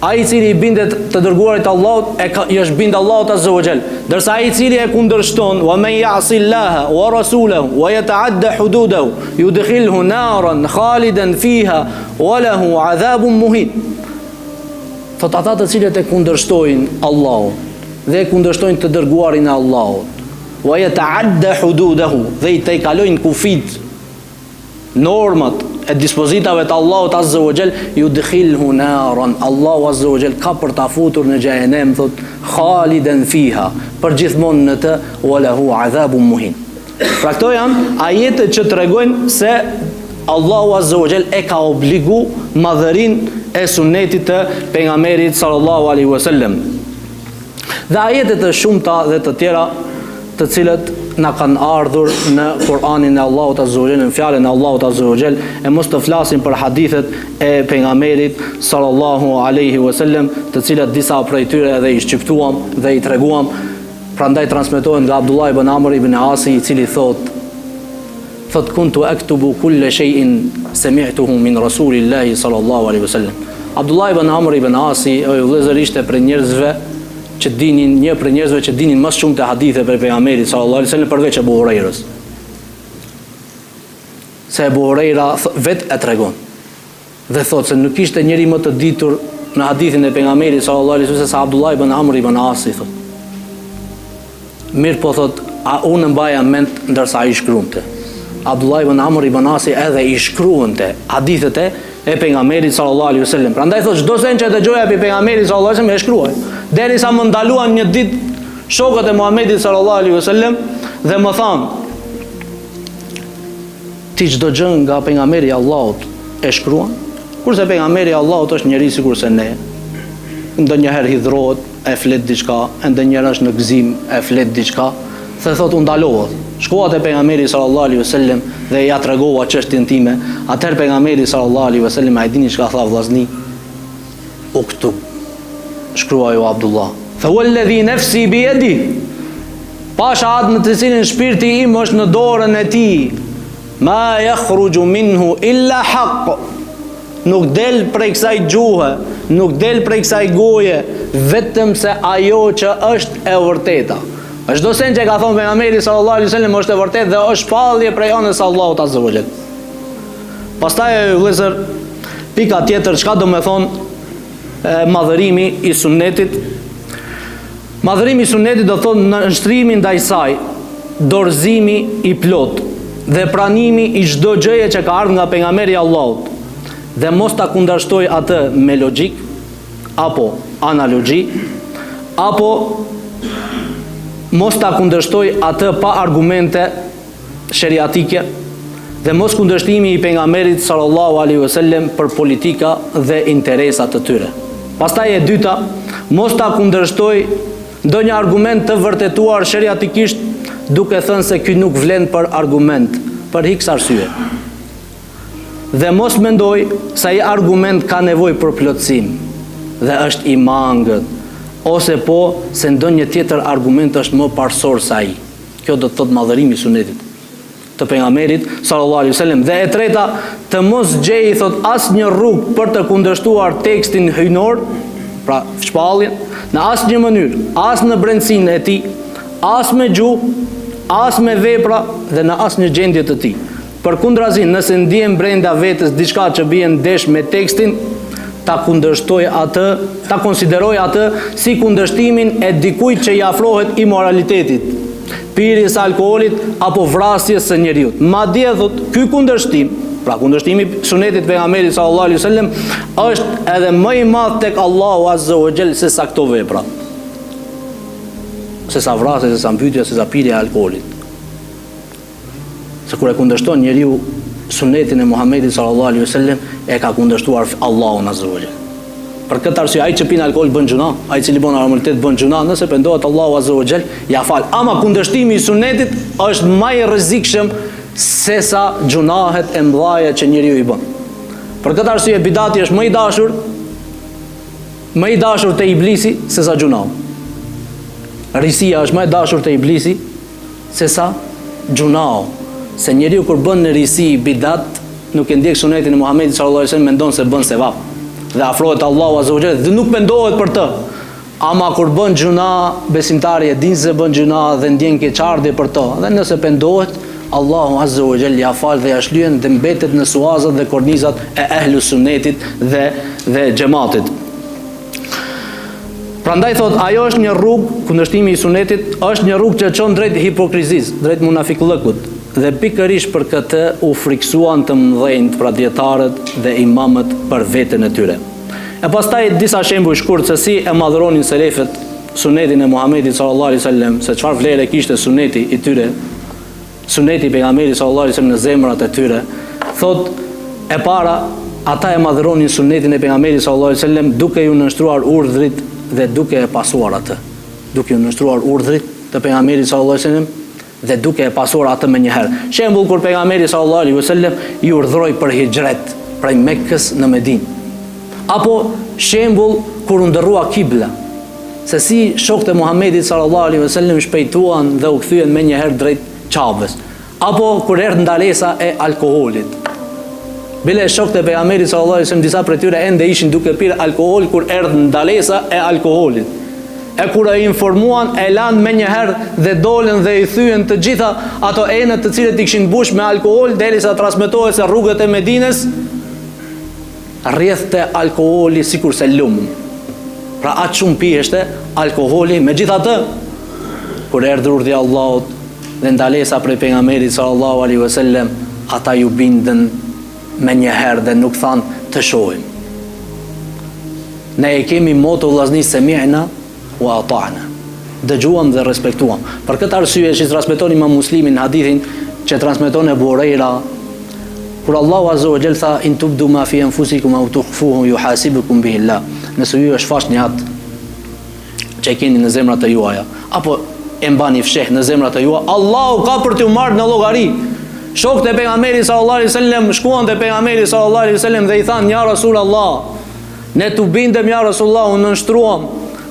Ai i cili i bindet të dërguarit Allahut i është bind Allahut azza wa jall, ndërsa ai i cili e kundërshton: "Wa man ya'si Allaha wa rasulahu wa yata'adda hududahu yudkhilhu naran khalidan fiha wa lahu 'adhabun muhin." Thot ata të cilët e kundërshtojnë Allahun dhe e kundërshtojnë të dërguarin e Allahut, wa yata'adda hududahu, dhe i tejkalojnë kufit, normat e dispozitave të Allahut azza wa jall, yudkhilhu naran, Allahu azza wa jall ka për ta futur në xhehenem, thot, khalidan fiha, për gjithmonë në të, wa lahu 'adhabun muhin. Pra këto janë ajetet që tregojnë se Allahu azza wa jall e ka obligu madhërinë e sunetit të pejgamberit sallallahu alaihi wasallam. Dhe ajetet e shumta dhe të tjera të cilët na kanë ardhur në Kur'anin e Allahut Azza wa Jall, në fjalën e Allahut Azza wa Jall, e mos të flasim për hadithet e pejgamberit sallallahu alaihi wasallam, të cilat disa prej tyre edhe i shqiptuam dhe i treguam. Prandaj transmetohen nga Abdullah ibn Amr ibn Asi, i cili thot kuntu aktubu kull shay'in sami'tuhu min Rasulillahi sallallahu alaihi wasallam. Abdullah ibn Amr ibn Asi vëllezër ishte për njerëzve që dinin, një për njerëzve që dinin më shumë të hadithe për pejgamberin sallallahu alaihi wasallam përveç Abu Hurairës. Se Abu Huraira vetë e tregon dhe thot se nuk ishte njeri më të ditur në hadithin e pejgamberit sallallahu alaihi wasallam se Abdullah ibn Amr ibn Asi, thot. Mirë po thot, a unë mbaja mend ndërsa ai shkruante. Abdullah ibn Amr ibn Asi edhe i shkruante hadithet e pejgamberit sallallahu alaihi wasallam. Prandaj thot çdo sen që dëgjoja pe pejgamberin sallallahu alaihi wasallam e shkruaj. Derisa më ndaluan një ditë shokët e Muhamedit sallallahu alaihi wasallam dhe më thanë: ti çdo gjë nga pejgamberi i Allahut e shkruan, kurse pejgamberi i Allahut është njeriu sikurse ne. Ndonjëherë hidhrohet, e flet diçka, ndonjëherë është në gëzim, e flet diçka. Se thot u ndalova. Shkova te pejgamberi sallallahu alaihi wasallam dhe ja tregova çështjen time. Atëherë pejgamberi sallallahu alaihi wasallam ai dini çka tha vllazni. Uktub. Shkruaj o Abdullah. Fa walladhi nafsi bi yadi. Pasha atë në të cilin shpirti im është në dorën e tij. Ma yakhruju minhu illa haqq. Nuk del prej kësaj gjuhe, nuk del prej kësaj goje, vetëm se ajo që është e vërteta. Çdo sen që ka thonë pejgamberi sallallahu alaihi wasallam është e vërtetë dhe është shpallje prej anës Allahut azza wa jall. Pastaj vëllezër, pika tjetër, çka do të thonë madhërimi i sunnetit. Madhërimi i sunnetit do thonë nështrimi ndaj saj, dorëzimi i plot dhe pranimi i çdo gjëje që ka ardhur nga pejgamberi i Allahut dhe mos ta kundërshtoj atë me logjik apo analogji apo mos ta kundërshtoj atë pa argumente sheriatike dhe mos kundërshtimi i pejgamberit sallallahu alaihi wasallam për politika dhe interesat të tyre. Pastaj e dyta, mos ta kundërshtoj ndonjë argument të vërtetuar sheriatikisht duke thënë se ky nuk vlen për argument, për X arsye. Dhe mos mendoj se ai argument ka nevojë për plotësim dhe është i mangët, ose po se ndonjë tjetër argument është më parsor se ai. Kjo do të thotë madhërimi i sunetit të pejgamberit sallallahu alaihi wasallam. Dhe e treta, të mos gjej thot asnjë rrugë për të kundërshtuar tekstin hyjnor, pra shpalljen, në asnjë mënyrë, as në brendsinë e tij, as me gjuhë, as me vepra dhe në asnjë gjendje të tij. Përkundrazi, nëse ndjen brenda vetes diçka që bie ndesh me tekstin, ta kundërshtoj atë, ta konsideroj atë si kundërshtimin e dikujt që i afrohet imoralitetit, pirjes së alkoolit apo vrasjes së njeriu. Madje thot, ky kundërshtim, pra kundërshtimi i sunetit pejgamberit sallallahu alaihi wasallam, është edhe më i madh tek Allahu azza wa jall se sa këto vepra. Se sa vrasja, se sa mbytyja, se sa pirja e alkoolit. Se kur e kundërshton njeriu sunetin e Muhamedit sallallahu alaihi wasallam, e ka kundërshtuar Allahun azza wa jall. Për këtë arsye ai që pin alkool bën gjuna, ai që libon amoralitet bën gjuna, nëse pendohet Allahu azza wa jall, ja fal. Ama kundërshtimi i sunetit është më i rrezikshëm se sa gjunahet e mëdha që njeriu i bën. Për këtë arsye bidati është më i dashur te iblisi se sa gjunahu. Risia është më e dashur te iblisi se sa gjunahu. Se njeriu kur bën në risi bidat, nuk e ndjek sunetin e Muhamedit sallallahu alaihi wasallam, mendon se bën sevap dhe afrohet Allahu azza wa jalla dhe nuk mendohet për të. Ama kur bën gjuna, besimtari e din se bën gjuna dhe ndjen keqardhje për të. Dhe nëse pendohet, Allahu azza wa jalla ja fal dhe ja shlyen dhe mbetet në suazat dhe kornizat e ehlus sunnetit dhe xhamatit. Prandaj thot, ajo është një rrugë, kundërshtimi i sunetit është një rrugë që çon drejt hipokrizisë, drejt munafiqllëkut. Dhe pikërisht për këtë u friksuan të mëdhenjt, pra dietarët dhe imamët për veten e tyre. E pastaj disa shembuj shkurt se si e madhronin selefët sunetin e Muhamedit sallallahu alaihi wasallam, se çfarë vlerë kishte suneti i tyre, suneti i pejgamberit sallallahu alaihi wasallam në zemrat e tyre. Thot, e para, ata e madhronin sunetin e pejgamberit sallallahu alaihi wasallam duke ju nënshtruar urdhrit dhe duke e pasuar atë. duke u nështruar urdhrit të pejgamberit sallallahu alaihi wasallam dhe duke e pasur atë më njëherë. Shembull kur pejgamberi sallallahu alaihi wasallam i urdhroi për hijret prej Mekkës në Medinë. Apo shembull kur u ndërrua kibla, se si shokët e Muhamedit sallallahu alaihi wasallam shpejtuan dhe u kthyen më njëherë drejt Çavës. Apo kur erdhi ndalesa e alkoolit. Bile shokët e pejgamberit sallallahu alaihi wasallam disa prej tyre ende ishin duke pirë alkool kur erdhi ndalesa e alkoolit. E kur e informuan, e lanë me njëherë dhe dolën dhe i thyen të gjitha ato enët të cilët i kishin bush me alkool, derisa transmetohet se rrugët e Medinës rrjedhte alkooli sikur se lum. Pra atë shumë piheshte alkooli, megjithatë kur erdhi urdhri i Allahut dhe ndalesa prej pejgamberit sallallahu alaihi wasallam, ata ju bindën me njëherë dhe nuk thanë të shohim. Ne e kemi moto vllazni semi'na wa ata'na. Dëgjuam dhe respektuam. Për këtë arsye që transmeton Imam Muslimi në hadithin që transmeton Abu Huraira, kur Allahu azza wa jalla tha in tubdu ma fi anfusikum aw tukhfuhu yuhasibukum bihi Allah. Nëse ju e shfaqni atë që e keni në zemrat e juaja, apo e mbani fsheh në zemrat e juaja, Allahu ka për t'ju marrë në llogari. Shokët e pejgamberit sallallahu alaihi wasallam shkuan te pejgamberi sallallahu alaihi wasallam dhe i thanë: "Ja Rasulullah, ne tu bindem ja Rasulullah, unë nënshtruam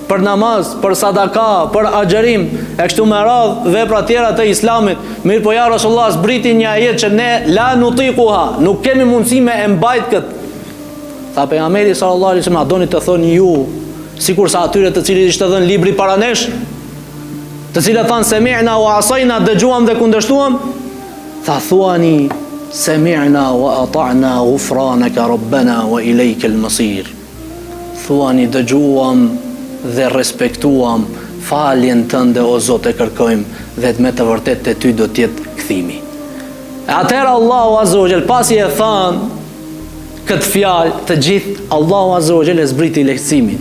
për namaz, për sadaka, për agjerim, e kështu me radhë vepra tjera të Islamit. Mirë po ja Rasulullah, zbriti një ajet që ne la nutiquha, nuk kemi mundësi me e mbajt këtë." Tha pejgamberi sallallahu alaihi wasallam: "A doni të thoni ju, sikur sa atyre të cilët ishte dhënë libri para nesh, të cilët thanë semi'na wa asajna, dëgjuam dhe kundërshtuam? Tha thuani semi'na wa ata'na ghufranaka rabbana wa ilayka al-masir." Thuani dëgjuam dhe respektuam, faljen tënde o Zot e kërkojmë dhe me të vërtet të ty do tjetë kthimi. E atëherë Allahu azza wa jall pasi e than këtë fjalë të gjithë, Allahu azza wa jall e zbriti lehtësimin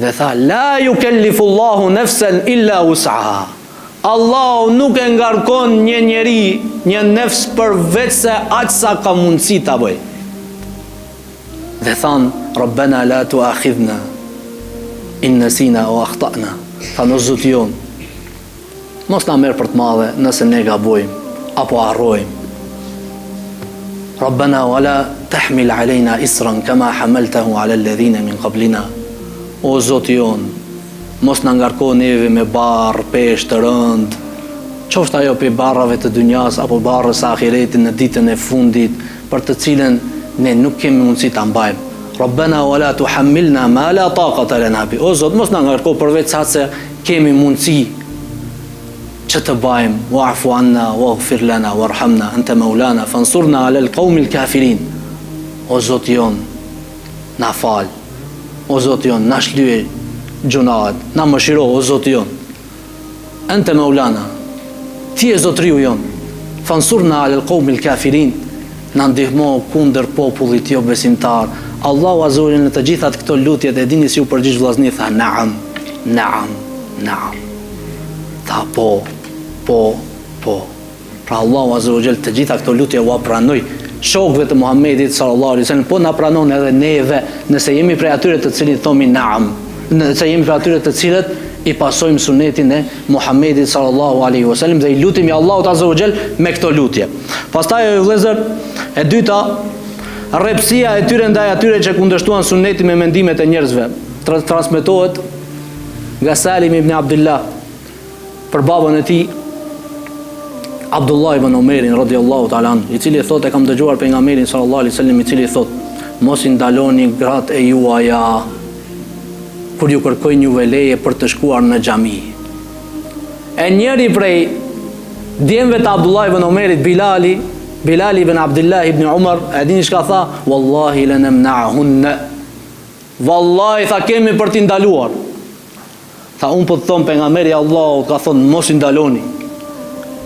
dhe tha: "La yukallifu Allahu nafsan illa wus'aha." Allahu nuk e ngarkon një njeri, një nefs përveç se aq sa ka mundësi ta bëj. Dhe than: "Rabbana la tu'akhidhna in nasina o akhtana." Tha në Zot jon, mos na merr për të madhe nëse ne gabojmë apo harrojmë. Rabbana wala tahmil alejna isran kama hamaltahu ala alladhina min qablina. O Zot jon, mos na ngarko neve me barr, peshë të rënd, qoftë ajo pe barrave të dunjas apo barrës së ahiretit në ditën e fundit, për të cilën ne nuk kemi mundësi ta mbajmë. Rabbana wala tuhammilna ma la taqata lana bi. O Zot, mos na ngarko përveç sa se kemi mundësi që të bajmë. Wa'fu anna waghfir lana warhamna anta maulana fansurna ala alqawmi alkafirin. O Zot jon, na fal. O Zot jon, na shlyej gjunaat, na mëshiro o Zot jon. Anta maulana, ti e Zotriu jon. Fansurna ala alqawmi alkafirin. Na ndihmo kundër popullit jo besimtar. Allahu azza wa jalla në të gjithat këto lutjet e dini si u përgjigj vllazni, tha naam, naam, naam. Tha po. Pra Allahu azza wa jalla të gjitha këto lutje u pranoi shokëve të Muhamedit sallallahu alaihi wasallam, po na pranon edhe neve nëse jemi prej atyre të cilët thomi naam, nëse jemi prej atyre të cilët i pasojmë sunetin e Muhamedit sallallahu alaihi wasallam dhe i lutemi Allahut azza wa jalla me këto lutje. Pastaj vëllezër, e dyta, rrepësia e tyre ndaj atyre që kundërshtuan sunetin me mendimet e njerëzve. Transmetohet nga Salim ibn Abdullah për babën e tij Abdullah ibn Omerin radhiyallahu ta'ala anhu, i cili thotë, e kam dëgjuar pejgamberin sallallahu alaihi wasallam i cili thotë: "Mos i ndaloni gratë e juaja kur ju kërkojnë juve leje për të shkuar në xhami." E njëri prej djemve të Abdullah ibn Omerit, Bilal ibn Abdullah ibn Umar, e dini çka tha? "Wallahi lanamna'hunna." Wallahi tha kemi për t'i ndaluar. Tha unë po të thon pejgamberi Allahu ka thonë mos i ndaloni.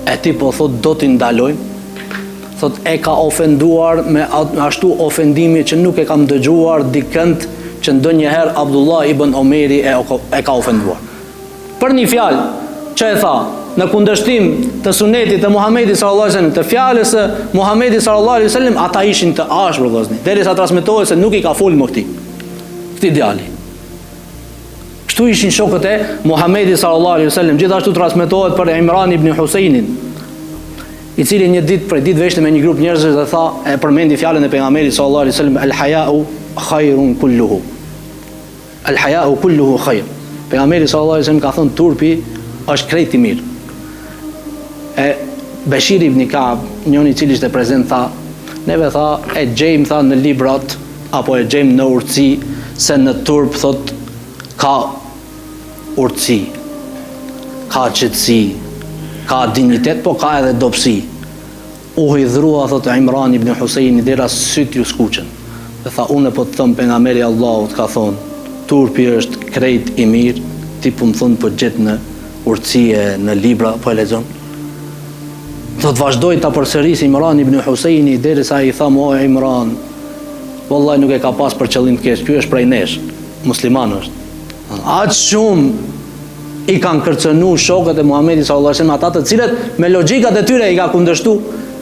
E ti po thot do t'i ndalojmë. Thot e ka ofenduar me ashtu ofendimi që nuk e kam dëgjuar dikënd që ndonjëherë Abdullah ibn Omeri e ka ofenduar. Për një fjalë që e tha në kundërshtim të sunetit të Muhamedit sallallahu alaihi wasallam, të fjalës së Muhamedit sallallahu alaihi wasallam, ata ishin të ashpër vëllezër. Derisa transmetohet se nuk i ka folë më këtij djali. Kështu ishin shokët e Muhamedit sallallahu alaihi wasallam. Gjithashtu transmetohet për Imran ibn Husainin, i cili një ditë prej ditëve ishte me një grup njerëzish dhe tha, e përmendi fjalën e pejgamberit sallallahu alaihi wasallam, al-haya'u khairun kulluhu. Al-haya'u kulluhu khair. Pejgamberi sallallahu alaihi wasallam ka thënë turpi është krejt i mirë. E Bashir ibn Ka'b, njëri i cili ishte prezant, tha, neve tha e gjejmë tha në librat apo e gjejmë në urtësi se në turp thot ka urtësi, ka qetësi, ka dignitet, po ka edhe dobësi. U hidhrua, thot Imran ibn Husaini, dera syt ju skuqen. Dhe tha, unë po të thëmë pejgamberi Allahut ka thonë, turpi është krejt i mirë, ti po më thonë po gjetë në urtësie në libra, po e lexon. Thot vazhdoi ta përsërisi Imran ibn Husaini derisa i tha, o Imran, vallahi nuk e ka pas për qëllim të keq, ky është prej nesh, musliman është. Aq shumë i kanë kërcënu shokët e Muhamedit sallallahu alaihi wasallam, ata të cilët me logjikat e tyre i ka kundërshtu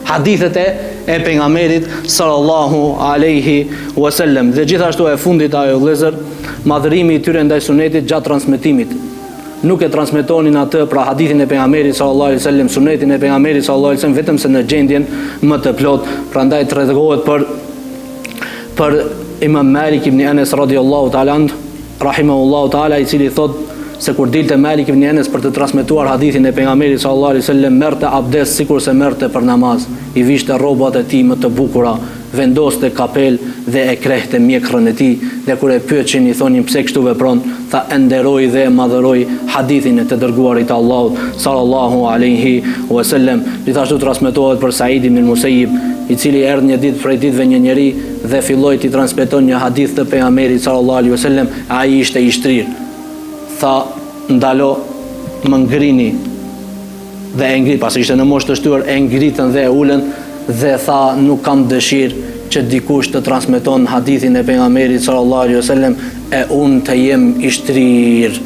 hadithet e pejgamberit sallallahu alaihi wasallam. Dhe gjithashtu e fundit ajo vëllezër, madhërimi i tyre ndaj sunetit gjatë transmetimit. Nuk e transmetonin atë pra hadithin e pejgamberit sallallahu alaihi wasallam, sunetin e pejgamberit sallallahu alaihi wasallam vetëm se në gjendjen më të plot. Prandaj tregohet për Imam Malik ibn Anas radhiyallahu ta'ala anhu, rahimahullahu ta'ala, i cili thot se kur dilte Malik ibn Anas për të transmetuar hadithin e pejgamberit sallallahu alaihi wasallam, merrte abdes sikur se merrte për namaz, i vishte rrobat e tij më të bukura, vendoste kapel dhe e krehte mjekrën e tij, dhe kur e pyetën i thonin pse kështu vepron, tha e nderoj dhe e madhëroj hadithin e të dërguarit të Allahut sallallahu alaihi wasallam. Gjithashtu transmetohet për Said ibn Musayyib, i cili erdhi një ditë prej ditëve një njeri dhe filloi të transmeton një hadith të pejgamberit sallallahu alaihi wasallam, ai ishte i shtrir. Tha, ndalo, më ngrini, dhe e ngrit, pasi ishte në moshë të shtuar, e ngritën dhe e ulën, dhe tha, nuk kam dëshirë që dikush të transmeton hadithin e pejgamberit sallallahu alaihi wasallam e unë të jem i shtrir.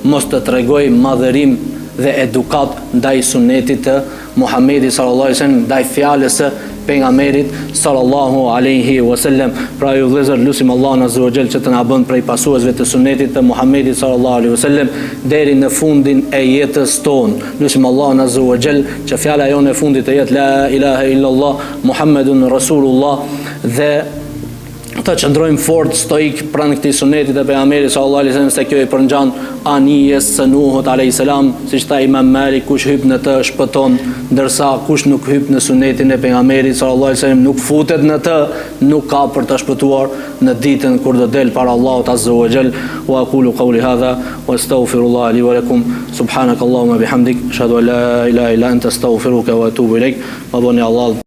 Mos të tregoj madhërim dhe edukat ndaj sunetit të Muhamedit sallallahu alaihi wasallam, ndaj fjalës së pejgamberit sallallahu alaihi wasallam. Pra ju vëllezër, lutim Allahun azza wa jall që të na bën prej pasuesve të sunetit të Muhamedit sallallahu alaihi wasallam deri në fundin e jetës tonë. Lutim Allahun azza wa jall që fjala jonë e fundit të jetë la ilaha illallah Muhammedun rasulullah, dhe të qëndrojmë fort stoik pranë këtij sunetit e pejgamberit sallallahu alaihi wasallam, se kjo i përngjan anijes së Nuhut alayhis salam, siç tha Imam Malik, kush hyp në të shpëton, ndërsa kush nuk hyp në sunetin e pejgamberit sallallahu alaihi wasallam, nuk futet në të, nuk ka për të shpëtuar në ditën kur do del para Allahut azza wa jall. Wa aqulu qawli hadha wa astaghfirullah li wa lakum, subhanakallahumma bihamdik, ashhadu an la ilaha illa anta, astaghfiruka wa atubu ilaik. Wa bani Allah